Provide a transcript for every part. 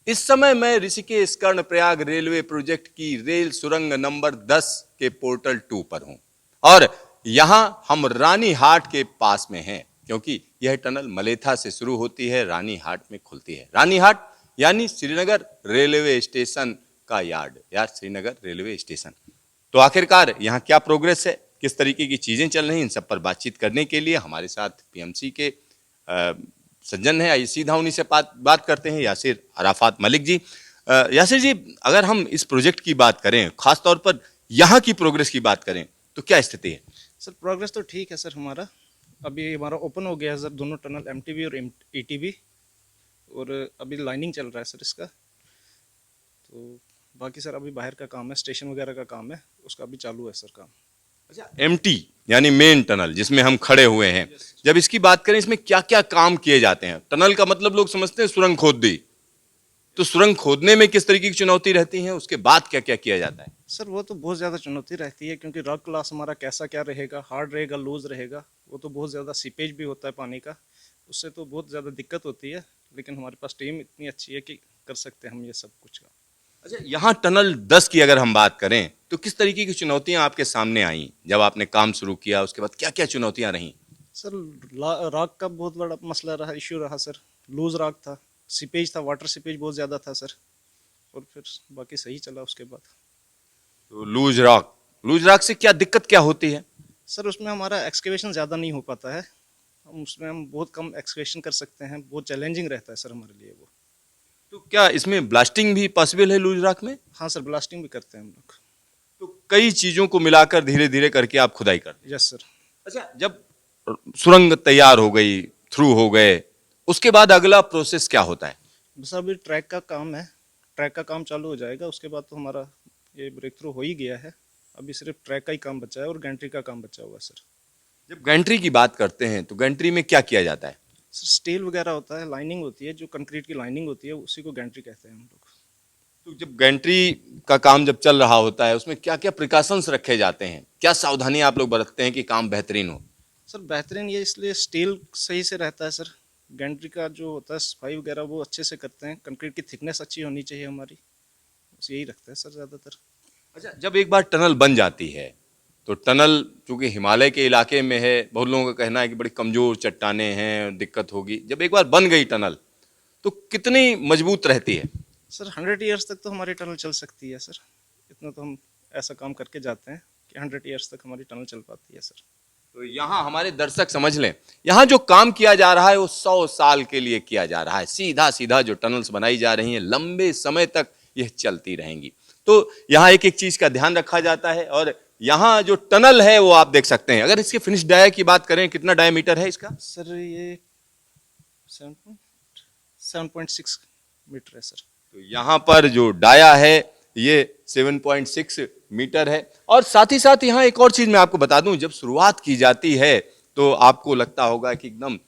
इस समय मैं ऋषिकेश कर्णप्रयाग रेलवे प्रोजेक्ट की रेल सुरंग नंबर 10 के पोर्टल 2 पर हूं और यहां हम रानीहाट के पास में हैं, क्योंकि यह टनल मलेथा से शुरू होती है, रानीहाट में खुलती है। रानीहाट यानी श्रीनगर रेलवे स्टेशन का यार्ड या श्रीनगर रेलवे स्टेशन। तो आखिरकार यहाँ क्या प्रोग्रेस है, किस तरीके की चीजें चल रही हैं, इन सब पर बातचीत करने के लिए हमारे साथ पीएमसी के सज्जन है। आइए सीधा उन्हीं से बात करते हैं, यासिर अराफात मलिक जी। यासिर जी, अगर हम इस प्रोजेक्ट की बात करें, खास तौर पर यहाँ की प्रोग्रेस की बात करें, तो क्या स्थिति है? सर प्रोग्रेस तो ठीक है सर। हमारा अभी हमारा ओपन हो गया है सर, दोनों टनल एमटीबी और ईटीबी, और अभी लाइनिंग चल रहा है सर इसका। तो बाकी सर अभी बाहर का काम है, स्टेशन वगैरह का काम है, उसका अभी चालू है सर काम। अच्छा, एमटी यानी मेन टनल जिसमें हम खड़े हुए हैं, जब इसकी बात करें, इसमें क्या क्या काम किए जाते हैं? टनल का मतलब लोग समझते हैं सुरंग खोद दी, तो सुरंग खोदने में किस तरीके की चुनौती रहती है, उसके बाद क्या क्या किया जाता है? सर वो तो बहुत ज़्यादा चुनौती रहती है, क्योंकि रॉक क्लास हमारा कैसा क्या रहेगा, हार्ड रहेगा, लूज रहेगा, वो तो बहुत ज़्यादा सीपेज भी होता है पानी का, उससे तो बहुत ज़्यादा दिक्कत होती है। लेकिन हमारे पास टीम इतनी अच्छी है कि कर सकते हैं हम ये सब कुछ का। अच्छा, यहाँ टनल 10 की अगर हम बात करें, तो किस तरीके की चुनौतियां आपके सामने आई जब आपने काम शुरू किया? उसके बाद क्या क्या चुनौतियां रही? सर रॉक का बहुत बड़ा मसला रहा, इशू रहा सर। लूज रॉक था, सीपेज था, वाटर सीपेज बहुत ज़्यादा था सर, और फिर बाकी सही चला उसके बाद। तो लूज रॉक से क्या दिक्कत क्या होती है? सर उसमें हमारा एक्सकेवेशन ज़्यादा नहीं हो पाता है, हम बहुत कम एक्सकेवेशन कर सकते हैं, बहुत चैलेंजिंग रहता है सर हमारे लिए वो। तो क्या इसमें ब्लास्टिंग भी पॉसिबल है लूज रॉक में? हाँ सर, ब्लास्टिंग भी करते हैं हम लोग। तो कई चीजों को मिलाकर धीरे धीरे करके आप खुदाई करते हैं। Yes sir. अच्छा, जब सुरंग तैयार हो गई, थ्रू हो गए, उसके बाद अगला प्रोसेस क्या होता है? बस अभी ट्रैक का काम है, ट्रैक का काम चालू हो जाएगा, उसके बाद तो हमारा ये ब्रेक थ्रू हो ही गया है। अभी सिर्फ ट्रैक का ही काम बचा है और गैंट्री का काम बचा हुआ है सर। जब गैंट्री की बात करते हैं, तो गैंट्री में क्या किया जाता है? सर स्टील वगैरह होता है, लाइनिंग होती है, जो कंक्रीट की लाइनिंग होती है, उसी को गैंट्री कहते हैं हम लोग। तो जब गैंट्री का काम जब चल रहा होता है, उसमें क्या क्या प्रिकॉशंस रखे जाते हैं, क्या सावधानियां आप लोग बरतते हैं कि काम बेहतरीन हो? सर बेहतरीन ये इसलिए स्टील सही से रहता है सर, गैंट्री का जो होता है सफाई वगैरह वो अच्छे से करते हैं, कंक्रीट की थिकनेस अच्छी होनी चाहिए हमारी, बस यही रखता है सर ज़्यादातर। अच्छा, जब एक बार टनल बन जाती है, तो टनल चूंकि हिमालय के इलाके में है, बहुत लोगों का कहना है कि बड़ी कमजोर चट्टानें हैं, दिक्कत होगी। जब एक बार बन गई टनल, तो कितनी मजबूत रहती है? सर 100 ईयर्स तक तो हमारी टनल चल सकती है सर, इतना तो हम ऐसा काम करके जाते हैं कि 100 ईयर्स तक हमारी टनल चल पाती है सर। तो यहाँ हमारे दर्शक समझ लें, यहाँ जो काम किया जा रहा है वो 100 साल के लिए किया जा रहा है। सीधा सीधा जो टनल्स बनाई जा रही हैं, लंबे समय तक यह चलती रहेंगी। तो यहाँ एक एक चीज का ध्यान रखा जाता है, और यहाँ जो टनल है वो आप देख सकते हैं। अगर इसके फिनिश डाया की बात करें, कितना डायमीटर है इसका? सर ये 7.6 मीटर है सर। तो यहाँ पर जो डाया है ये 7.6 मीटर है। और साथ ही साथ यहाँ एक और चीज मैं आपको बता दूं, जब शुरुआत की जाती है तो आपको लगता होगा कि एकदम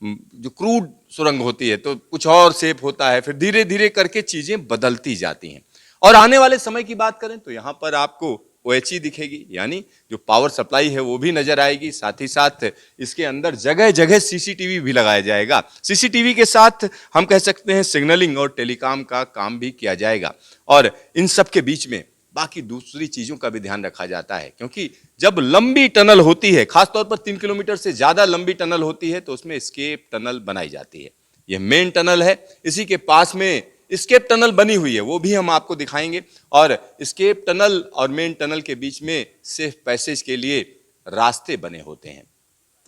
जो क्रूड सुरंग होती है तो कुछ और शेप होता है, फिर धीरे धीरे करके चीजें बदलती जाती हैं। और आने वाले समय की बात करें तो यहाँ पर आपको OHE दिखेगी, यानी जो पावर सप्लाई है वो भी नजर आएगी। साथ ही साथ इसके अंदर जगह जगह CCTV भी लगाया जाएगा। CCTV के साथ हम कह सकते हैं सिग्नलिंग और टेलीकॉम का काम भी किया जाएगा। और इन सब के बीच में बाकी दूसरी चीजों का भी ध्यान रखा जाता है, क्योंकि जब लंबी टनल होती है, खासतौर पर 3 किलोमीटर से ज्यादा लंबी टनल होती है, तो उसमें एस्केप टनल बनाई जाती है। यह मेन टनल है, इसी के पास में स्केप टनल बनी हुई है, वो भी हम आपको दिखाएंगे। और स्केप टनल और मेन टनल के बीच में सेफ पैसेज के लिए रास्ते बने होते हैं,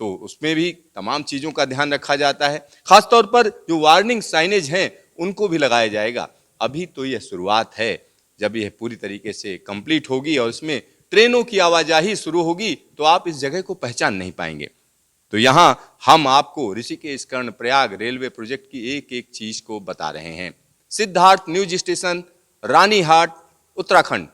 तो उसमें भी तमाम चीजों का ध्यान रखा जाता है। खासतौर पर जो वार्निंग साइनेज हैं उनको भी लगाया जाएगा। अभी तो यह शुरुआत है, जब यह पूरी तरीके से कंप्लीट होगी और इसमें ट्रेनों की आवाजाही शुरू होगी तो आप इस जगह को पहचान नहीं पाएंगे। तो यहां हम आपको ऋषिकेश कर्णप्रयाग रेलवे प्रोजेक्ट की एक एक चीज को बता रहे हैं। Siddharth news station, Ranihat, Uttarakhand.